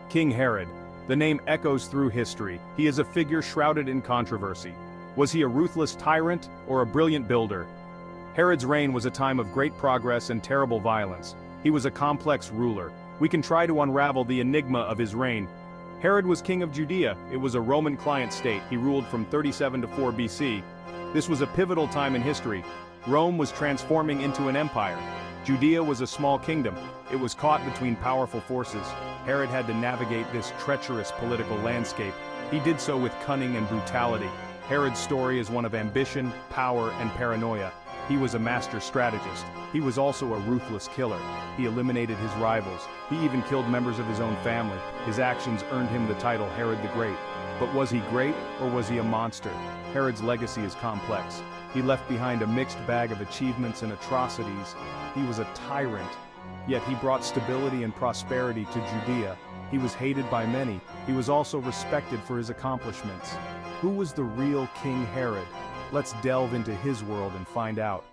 King Herod. The name echoes through history. He is a figure shrouded in controversy. Was he a ruthless tyrant or a brilliant builder? Herod's reign was a time of great progress and terrible violence. He was a complex ruler. We can try to unravel the enigma of his reign. Herod was king of Judea. It was a Roman client state. He ruled from 37 to 4 BC. This was a pivotal time in history. Rome was transforming into an empire. Judea was a small kingdom. It was caught between powerful forces. Herod had to navigate this treacherous political landscape. He did so with cunning and brutality. Herod's story is one of ambition, power, and paranoia. He was a master strategist. He was also a ruthless killer. He eliminated his rivals. He even killed members of his own family. His actions earned him the title Herod the Great. But was he great, or was he a monster? Herod's legacy is complex. He left behind a mixed bag of achievements and atrocities. He was a tyrant, yet he brought stability and prosperity to Judea. He was hated by many. He was also respected for his accomplishments. Who was the real King Herod? Let's delve into his world and find out.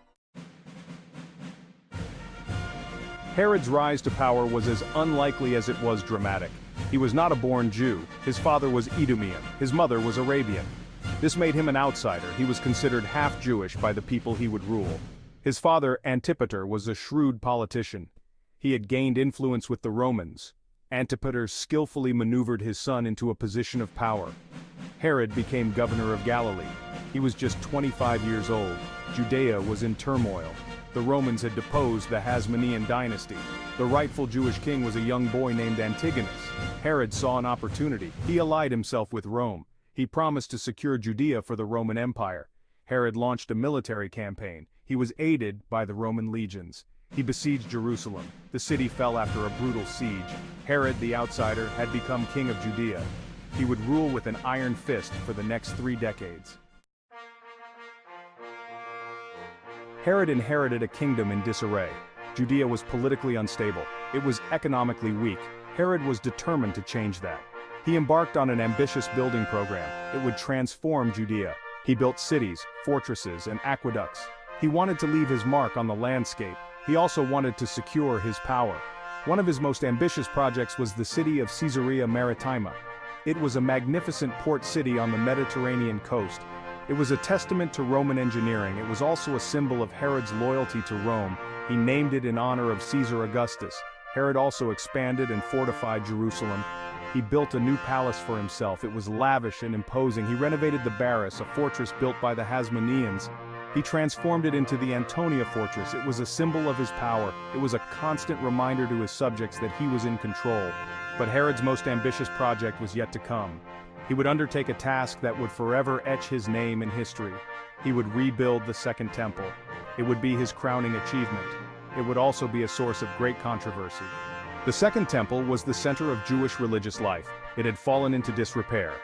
Herod's rise to power was as unlikely as it was dramatic. He was not a born Jew. His father was Edomian. His mother was Arabian. This made him an outsider. He was considered half Jewish by the people he would rule. His father, Antipater, was a shrewd politician. He had gained influence with the Romans. Antipater skillfully maneuvered his son into a position of power. Herod became governor of Galilee. He was just 25 years old. Judea was in turmoil. The Romans had deposed the Hasmonean dynasty. The rightful Jewish king was a young boy named Antigonus. Herod saw an opportunity. He allied himself with Rome. He promised to secure Judea for the Roman Empire. Herod launched a military campaign. He was aided by the Roman legions. He besieged Jerusalem. The city fell after a brutal siege. Herod, the outsider, had become king of Judea. He would rule with an iron fist for the next 3 decades. Herod inherited a kingdom in disarray. Judea was politically unstable. It was economically weak. Herod was determined to change that. He embarked on an ambitious building program. It would transform Judea. He built cities, fortresses, and aqueducts. He wanted to leave his mark on the landscape. He also wanted to secure his power. One of his most ambitious projects was the city of Caesarea Maritima. It was a magnificent port city on the Mediterranean coast. It was a testament to Roman engineering. It was also a symbol of Herod's loyalty to Rome. He named it in honor of Caesar Augustus. Herod also expanded and fortified Jerusalem. He built a new palace for himself. It was lavish and imposing. He renovated the Barras, a fortress built by the Hasmoneans. He transformed it into the Antonia fortress. It was a symbol of his power. It was a constant reminder to his subjects that he was in control. But Herod's most ambitious project was yet to come. He would undertake a task that would forever etch his name in history. He would rebuild the Second Temple. It would be his crowning achievement. It would also be a source of great controversy. The Second Temple was the center of Jewish religious life. It had fallen into disrepair.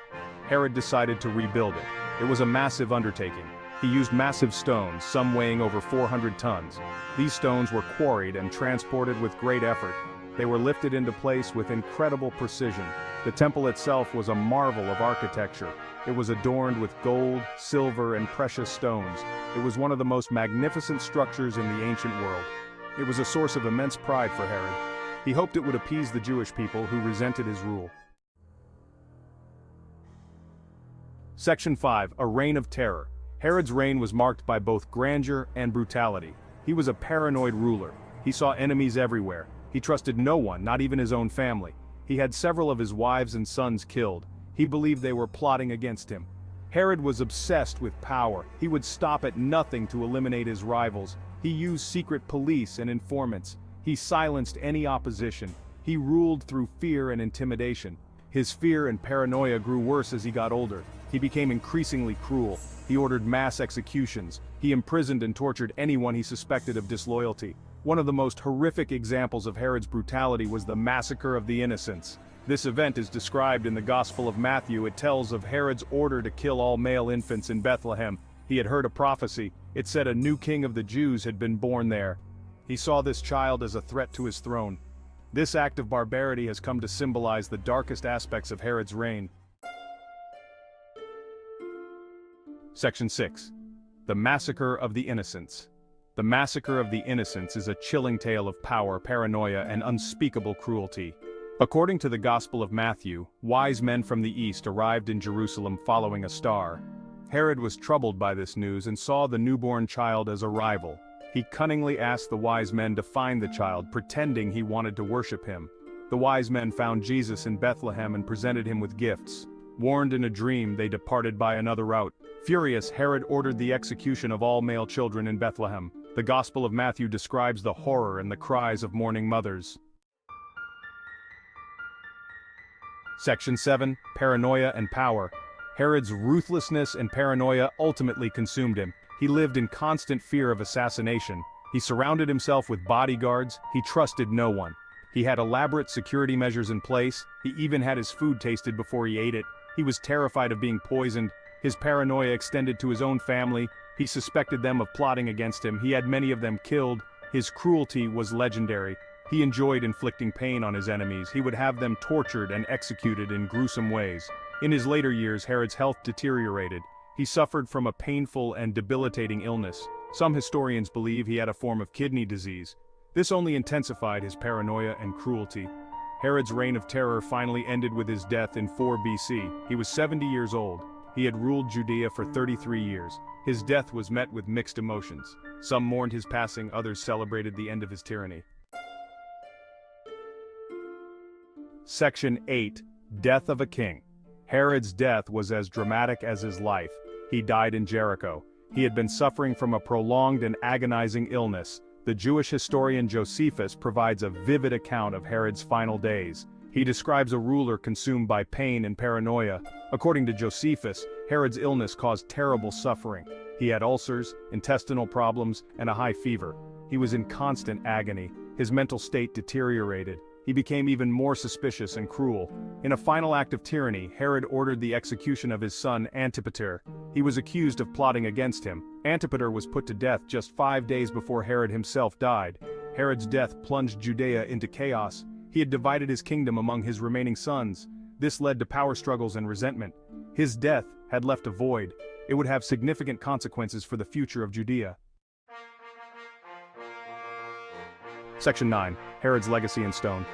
Herod decided to rebuild it. It was a massive undertaking. He used massive stones, some weighing over 400 tons. These stones were quarried and transported with great effort. They were lifted into place with incredible precision. The temple itself was a marvel of architecture. It was adorned with gold, silver, and precious stones. It was one of the most magnificent structures in the ancient world. It was a source of immense pride for Herod. He hoped it would appease the Jewish people who resented his rule. Section 5. A Reign of Terror. Herod's reign was marked by both grandeur and brutality. He was a paranoid ruler. He saw enemies everywhere. He trusted no one, not even his own family. He had several of his wives and sons killed. He believed they were plotting against him. Herod was obsessed with power. He would stop at nothing to eliminate his rivals. He used secret police and informants. He silenced any opposition. He ruled through fear and intimidation. His fear and paranoia grew worse as he got older. He became increasingly cruel. He ordered mass executions. He imprisoned and tortured anyone he suspected of disloyalty. One of the most horrific examples of Herod's brutality was the Massacre of the Innocents. This event is described in the Gospel of Matthew. It tells of Herod's order to kill all male infants in Bethlehem. He had heard a prophecy. It said a new king of the Jews had been born there. He saw this child as a threat to his throne. This act of barbarity has come to symbolize the darkest aspects of Herod's reign. Section 6. The Massacre of the Innocents. The Massacre of the Innocents is a chilling tale of power, paranoia, and unspeakable cruelty. According to the Gospel of Matthew, wise men from the east arrived in Jerusalem following a star. Herod was troubled by this news and saw the newborn child as a rival. He cunningly asked the wise men to find the child, pretending he wanted to worship him. The wise men found Jesus in Bethlehem and presented him with gifts. Warned in a dream, they departed by another route. Furious, Herod ordered the execution of all male children in Bethlehem. The Gospel of Matthew describes the horror and the cries of mourning mothers. Section 7. Paranoia and Power. Herod's ruthlessness and paranoia ultimately consumed him. He lived in constant fear of assassination. He surrounded himself with bodyguards. He trusted no one. He had elaborate security measures in place. He even had his food tasted before he ate it. He was terrified of being poisoned. His paranoia extended to his own family. He suspected them of plotting against him. He had many of them killed. His cruelty was legendary. He enjoyed inflicting pain on his enemies. He would have them tortured and executed in gruesome ways. In his later years, Herod's health deteriorated. He suffered from a painful and debilitating illness. Some historians believe he had a form of kidney disease. This only intensified his paranoia and cruelty. Herod's reign of terror finally ended with his death in 4 BC. He was 70 years old. He had ruled Judea for 33 years. His death was met with mixed emotions. Some mourned his passing, others celebrated the end of his tyranny. Section 8. Death of a King. Herod's death was as dramatic as his life. He died in Jericho. He had been suffering from a prolonged and agonizing illness. The Jewish historian Josephus provides a vivid account of Herod's final days. He describes a ruler consumed by pain and paranoia. According to Josephus, Herod's illness caused terrible suffering. He had ulcers, intestinal problems, and a high fever. He was in constant agony. His mental state deteriorated. He became even more suspicious and cruel. In a final act of tyranny, Herod ordered the execution of his son Antipater. He was accused of plotting against him. Antipater was put to death just 5 days before Herod himself died. Herod's death plunged Judea into chaos. He had divided his kingdom among his remaining sons. This led to power struggles and resentment. His death had left a void. It would have significant consequences for the future of Judea. Section 9. Herod's legacy in stone.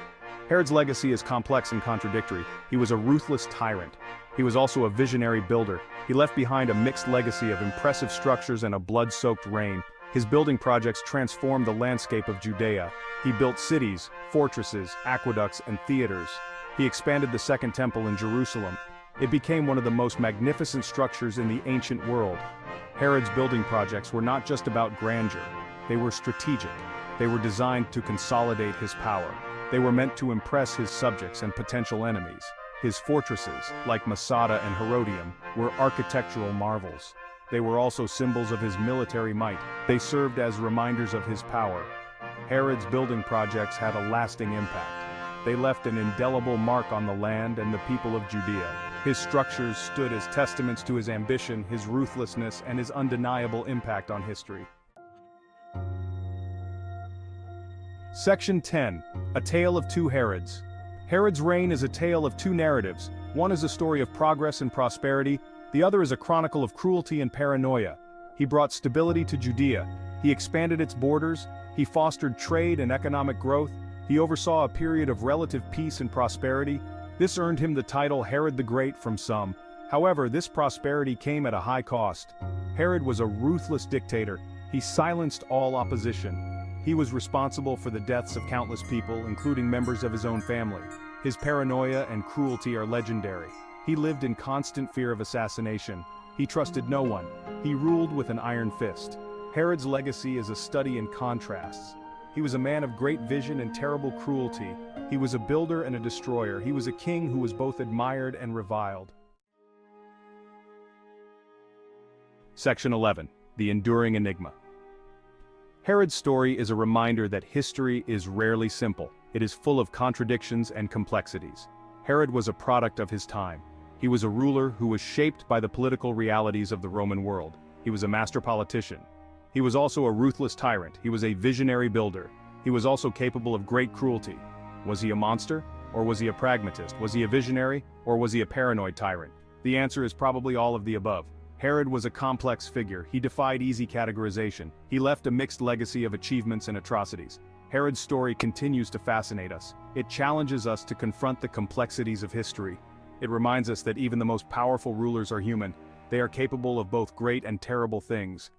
Herod's legacy is complex and contradictory. He was a ruthless tyrant. He was also a visionary builder. He left behind a mixed legacy of impressive structures and a blood-soaked reign. His building projects transformed the landscape of Judea. He built cities, fortresses, aqueducts, and theaters. He expanded the Second Temple in Jerusalem. It became one of the most magnificent structures in the ancient world. Herod's building projects were not just about grandeur. They were strategic. They were designed to consolidate his power. They were meant to impress his subjects and potential enemies. His fortresses, like Masada and Herodium, were architectural marvels. They were also symbols of his military might. They served as reminders of his power. Herod's building projects had a lasting impact. They left an indelible mark on the land and the people of Judea. His structures stood as testaments to his ambition, his ruthlessness, and his undeniable impact on history. Section 10. A Tale of Two Herods. Herod's reign is a tale of two narratives. One is a story of progress and prosperity, the other is a chronicle of cruelty and paranoia. He brought stability to Judea. He expanded its borders. He fostered trade and economic growth. He oversaw a period of relative peace and prosperity. This earned him the title Herod the Great from some. However, this prosperity came at a high cost. Herod was a ruthless dictator. He silenced all opposition. He was responsible for the deaths of countless people, including members of his own family. His paranoia and cruelty are legendary. He lived in constant fear of assassination. He trusted no one. He ruled with an iron fist. Herod's legacy is a study in contrasts. He was a man of great vision and terrible cruelty. He was a builder and a destroyer. He was a king who was both admired and reviled. Section 11. The Enduring Enigma. Herod's story is a reminder that history is rarely simple. It is full of contradictions and complexities. Herod was a product of his time. He was a ruler who was shaped by the political realities of the Roman world. He was a master politician. He was also a ruthless tyrant. He was a visionary builder. He was also capable of great cruelty. Was he a monster? Or was he a pragmatist? Was he a visionary? Or was he a paranoid tyrant? The answer is probably all of the above. Herod was a complex figure. He defied easy categorization. He left a mixed legacy of achievements and atrocities. Herod's story continues to fascinate us. It challenges us to confront the complexities of history. It reminds us that even the most powerful rulers are human. They are capable of both great and terrible things.